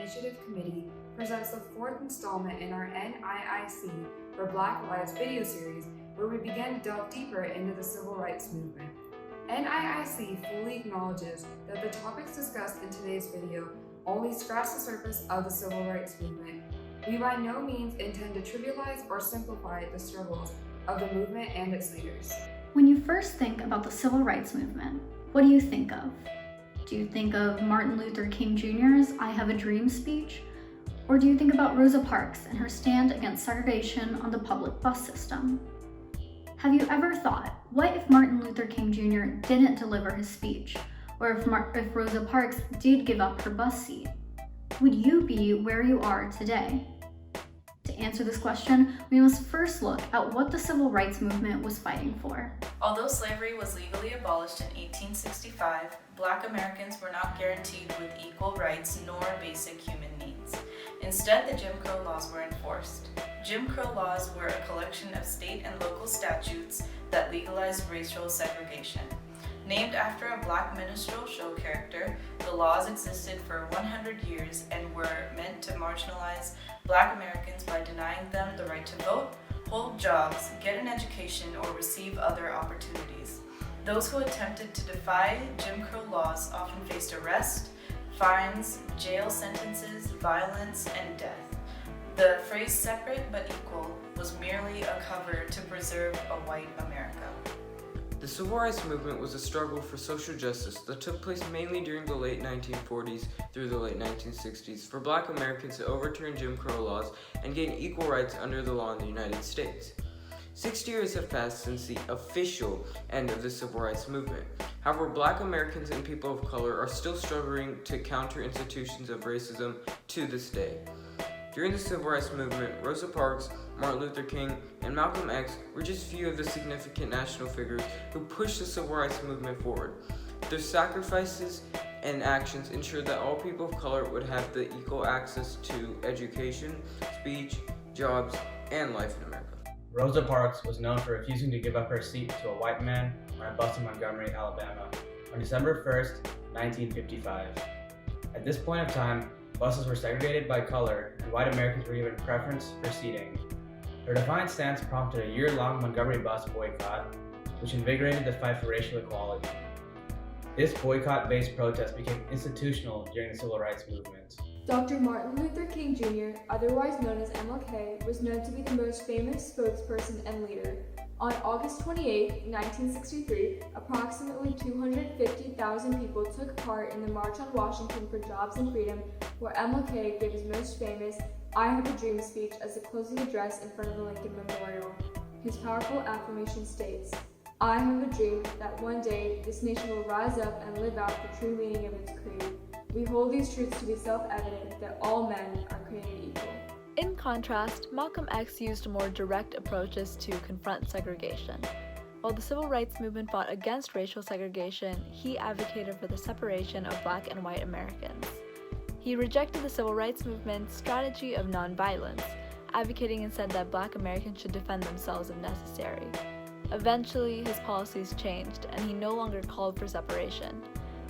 Initiative Committee presents the fourth installment in our NIIC for Black Lives video series, where we begin to delve deeper into the civil rights movement. NIIC fully acknowledges that the topics discussed in today's video only scratch the surface of the civil rights movement. We by no means intend to trivialize or simplify the struggles of the movement and its leaders. When you first think about the civil rights movement, what do you think of? Do you think of Martin Luther King Jr.'s I Have a Dream speech? Or do you think about Rosa Parks and her stand against segregation on the public bus system? Have you ever thought, what if Martin Luther King Jr. didn't deliver his speech? Or if Rosa Parks did give up her bus seat? Would you be where you are today? To answer this question, we must first look at what the civil rights movement was fighting for. Although slavery was legally abolished in 1865, Black Americans were not guaranteed with equal rights nor basic human needs. Instead, the Jim Crow laws were enforced. Jim Crow laws were a collection of state and local statutes that legalized racial segregation. Named after a Black minstrel show character, the laws existed for 100 years and were meant to marginalize Black Americans by denying them the right to vote, hold jobs, get an education, or receive other opportunities. Those who attempted to defy Jim Crow laws often faced arrest, fines, jail sentences, violence, and death. The phrase separate but equal was merely a cover to preserve a white America. The civil rights movement was a struggle for social justice that took place mainly during the late 1940s through the late 1960s for Black Americans to overturn Jim Crow laws and gain equal rights under the law in the United States. 60 years have passed since the official end of the civil rights movement. However, Black Americans and people of color are still struggling to counter institutions of racism to this day. During the civil rights movement, Rosa Parks, Martin Luther King, and Malcolm X were just few of the significant national figures who pushed the civil rights movement forward. Their sacrifices and actions ensured that all people of color would have the equal access to education, speech, jobs, and life in America. Rosa Parks was known for refusing to give up her seat to a white man on a bus in Montgomery, Alabama, on December 1st, 1955. At this point of time, buses were segregated by color, and white Americans were given preference for seating. Her defiant stance prompted a year-long Montgomery bus boycott, which invigorated the fight for racial equality. This boycott-based protest became institutional during the civil rights movement. Dr. Martin Luther King Jr., otherwise known as MLK, was known to be the most famous spokesperson and leader. On August 28, 1963, approximately 250,000 people took part in the March on Washington for Jobs and Freedom, where MLK gave his most famous I Have a Dream speech as a closing address in front of the Lincoln Memorial. His powerful affirmation states, "I have a dream that one day this nation will rise up and live out the true meaning of its creed. We hold these truths to be self-evident that all men are created equal." In contrast, Malcolm X used more direct approaches to confront segregation. While the civil rights movement fought against racial segregation, he advocated for the separation of Black and white Americans. He rejected the civil rights movement's strategy of nonviolence, advocating instead that Black Americans should defend themselves if necessary. Eventually, his policies changed, and he no longer called for separation.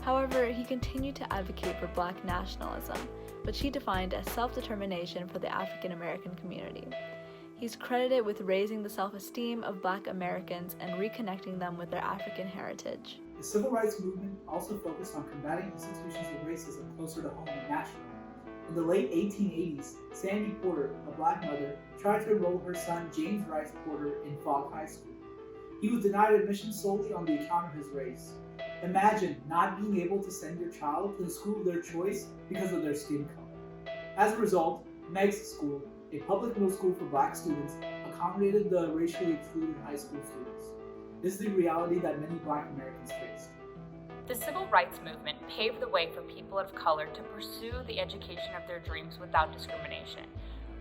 However, he continued to advocate for Black nationalism, which he defined as self-determination for the African American community. He's credited with raising the self-esteem of Black Americans and reconnecting them with their African heritage. The civil rights movement also focused on combating institutions of racism closer to home and nationally. In the late 1880s, Sandy Porter, a Black mother, tried to enroll her son James Rice Porter in Fogg High School. He was denied admission solely on the account of his race. Imagine not being able to send your child to the school of their choice because of their skin color. As a result, Meg's School, a public middle school for Black students, accommodated the racially excluded high school students. This is the reality that many Black Americans faced. The civil rights movement paved the way for people of color to pursue the education of their dreams without discrimination.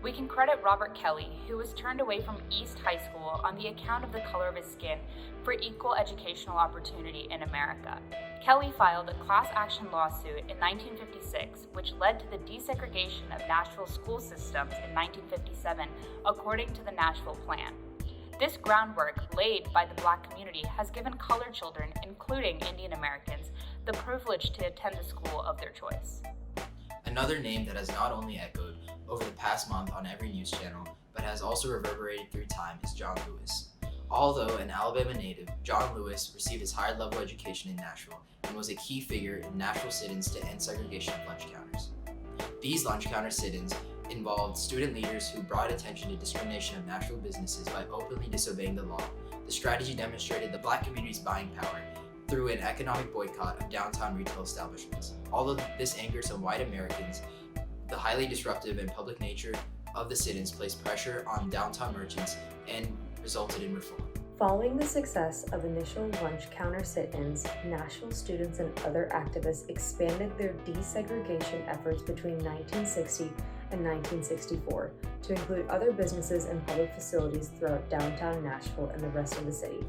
We can credit Robert Kelly, who was turned away from East High School on the account of the color of his skin, for equal educational opportunity in America. Kelly filed a class action lawsuit in 1956, which led to the desegregation of Nashville school systems in 1957, according to the Nashville Plan. This groundwork laid by the Black community has given colored children, including Indian Americans, the privilege to attend the school of their choice. Another name that has not only echoed over the past month on every news channel, but has also reverberated through time is John Lewis. Although an Alabama native, John Lewis received his higher level education in Nashville and was a key figure in Nashville sit-ins to end segregation of lunch counters. These lunch counter sit-ins involved student leaders who brought attention to discrimination of Nashville businesses by openly disobeying the law. The strategy demonstrated the Black community's buying power through an economic boycott of downtown retail establishments. Although this angered some white Americans, the highly disruptive and public nature of the sit-ins placed pressure on downtown merchants and resulted in reform. Following the success of initial lunch counter sit-ins, Nashville students and other activists expanded their desegregation efforts between 1960 and 1964 to include other businesses and public facilities throughout downtown Nashville and the rest of the city.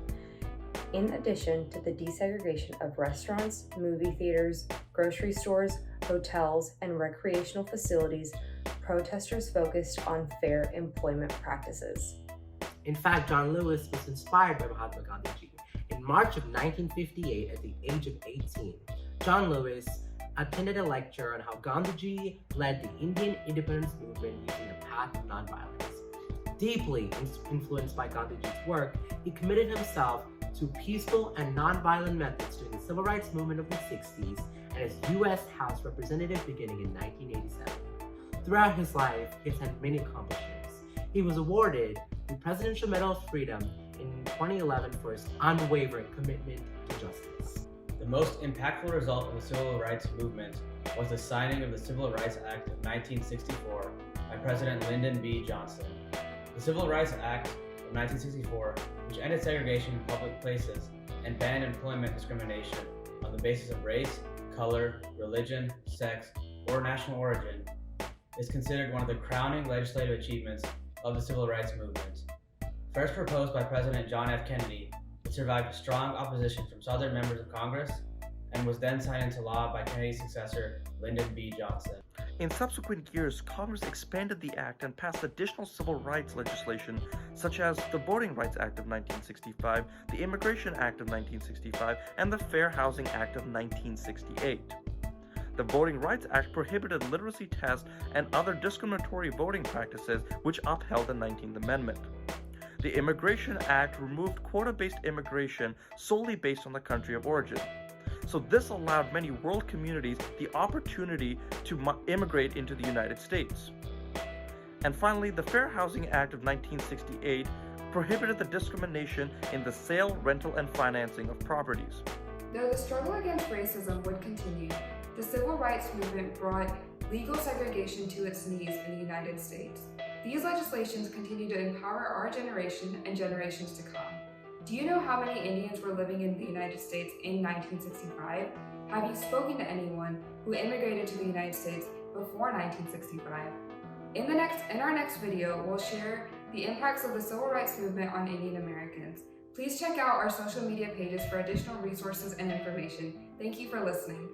In addition to the desegregation of restaurants, movie theaters, grocery stores, hotels, and recreational facilities, protesters focused on fair employment practices. In fact, John Lewis was inspired by Mahatma Gandhi. In March of 1958, at the age of 18, John Lewis attended a lecture on how Gandhiji led the Indian independence movement using the path of nonviolence. Deeply influenced by Gandhiji's work, he committed himself to peaceful and nonviolent methods during the civil rights movement of the 60s and as U.S. House Representative beginning in 1987. Throughout his life, he has had many accomplishments. He was awarded the Presidential Medal of Freedom in 2011 for his unwavering commitment to justice. The most impactful result of the civil rights movement was the signing of the Civil Rights Act of 1964 by President Lyndon B. Johnson. The Civil Rights Act of 1964, which ended segregation in public places and banned employment discrimination on the basis of race, color, religion, sex, or national origin, is considered one of the crowning legislative achievements of the civil rights movement. First proposed by President John F. Kennedy, it survived strong opposition from Southern members of Congress and was then signed into law by Kennedy's successor, Lyndon B. Johnson. In subsequent years, Congress expanded the act and passed additional civil rights legislation such as the Voting Rights Act of 1965, the Immigration Act of 1965, and the Fair Housing Act of 1968. The Voting Rights Act prohibited literacy tests and other discriminatory voting practices, which upheld the 19th Amendment. The Immigration Act removed quota-based immigration solely based on the country of origin. So this allowed many world communities the opportunity to immigrate into the United States. And finally, the Fair Housing Act of 1968 prohibited the discrimination in the sale, rental, and financing of properties. Though the struggle against racism would continue, the civil rights movement brought legal segregation to its knees in the United States. These legislations continue to empower our generation and generations to come. Do you know how many Indians were living in the United States in 1965? Have you spoken to anyone who immigrated to the United States before 1965? In our next video, we'll share the impacts of the civil rights movement on Indian Americans. Please check out our social media pages for additional resources and information. Thank you for listening.